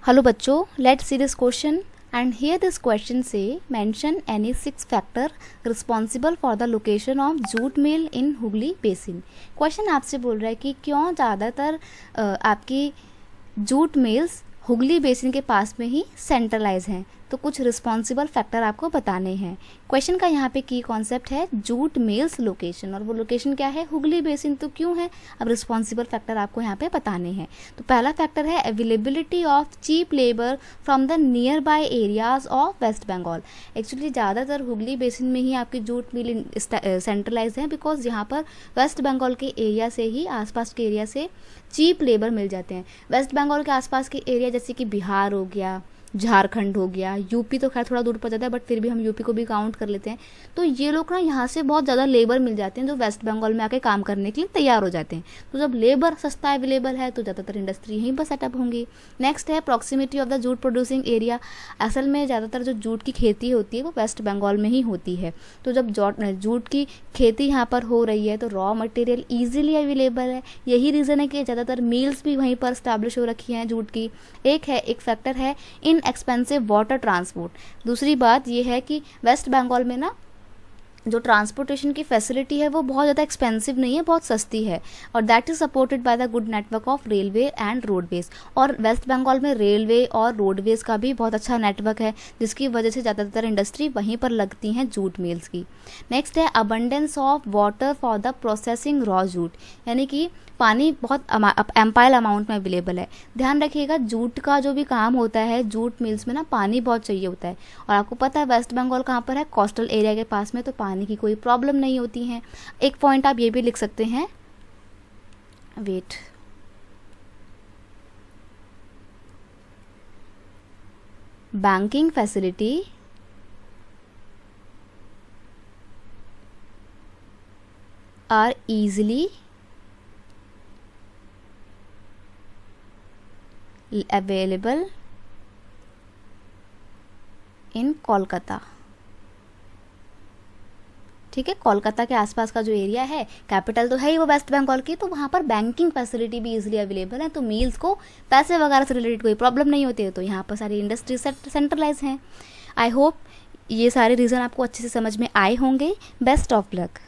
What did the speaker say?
Hello बच्चों, let's see this question and here this question से mention any 6 factor responsible for the location of jute mill in Hooghly basin. Question आपसे बोल रहा है कि क्यों ज़्यादातर आपकी जूट मिल्स हुगली बेसिन के पास में ही सेंट्रलाइज हैं, तो कुछ रिस्पॉन्सिबल फैक्टर आपको बताने हैं। क्वेश्चन का यहाँ पे की कॉन्सेप्ट है जूट मिल्स लोकेशन, और वो लोकेशन क्या है, हुगली बेसिन। तो क्यों है, अब रिस्पॉन्सिबल फैक्टर आपको यहाँ पे बताने हैं। तो पहला फैक्टर है availability of cheap labour from the nearby areas of West Bengal. Actually ज़्यादातर हुगली बेसिन में ही आपकी जूट मिल सेंट्रलाइज है, बिकॉज यहाँ पर वेस्ट बंगाल के एरिया से ही, आसपास के एरिया से चीप लेबर मिल जाते हैं। वेस्ट बंगाल के आसपास के एरिया जैसे कि बिहार हो गया, झारखंड हो गया, यूपी तो खैर थोड़ा दूर पड़ जाता है, बट फिर भी हम यूपी को भी काउंट कर लेते हैं। तो ये लोग ना यहाँ से बहुत ज़्यादा लेबर मिल जाते हैं जो वेस्ट बंगाल में आके काम करने के लिए तैयार हो जाते हैं। तो जब लेबर सस्ता अवेलेबल है तो ज़्यादातर इंडस्ट्री यहीं पर सेटअप होंगी। नेक्स्ट है proximity of the jute producing area. असल में ज़्यादातर जो जूट की खेती होती है वो वेस्ट बंगाल में ही होती है। तो जब जूट की खेती यहाँ पर हो रही है तो रॉ मटेरियल ईजिली अवेलेबल है। यही रीज़न है कि ज़्यादातर मिल्स भी वहीं पर स्टैब्लिश हो रखी हैं जूट की। एक फैक्टर है इन एक्सपेंसिव वाटर ट्रांसपोर्ट। दूसरी बात यह है कि वेस्ट बंगाल में ना जो ट्रांसपोर्टेशन की फैसिलिटी है वो बहुत ज़्यादा एक्सपेंसिव नहीं है, बहुत सस्ती है, और that is supported by the good network of railway and roadways. और वेस्ट बंगाल में रेलवे और रोडवेज का भी बहुत अच्छा नेटवर्क है, जिसकी वजह से ज़्यादातर इंडस्ट्री वहीं पर लगती हैं जूट मिल्स की। नेक्स्ट है abundance of water for the processing raw jute, यानी कि पानी बहुत एम्पायर अमाउंट में अवेलेबल है। ध्यान रखिएगा, जूट का जो भी काम होता है जूट मिल्स में ना पानी बहुत चाहिए होता है, और आपको पता है वेस्ट बंगाल कहाँ पर है, कोस्टल एरिया के पास में, तो पानी की कोई प्रॉब्लम नहीं होती है। एक पॉइंट आप ये भी लिख सकते हैं, wait, banking facility are easily available in Kolkata. ठीक है, कोलकाता के आसपास का जो एरिया है, कैपिटल तो है ही वो वेस्ट बंगाल की, तो वहाँ पर बैंकिंग फैसिलिटी भी इजीली अवेलेबल है, तो मील्स को पैसे वगैरह से रिलेटेड कोई प्रॉब्लम नहीं होती है। तो यहाँ पर सारी इंडस्ट्री सेंट्रलाइज हैं। आई होप ये सारे रीज़न आपको अच्छे से समझ में आए होंगे। Best of luck.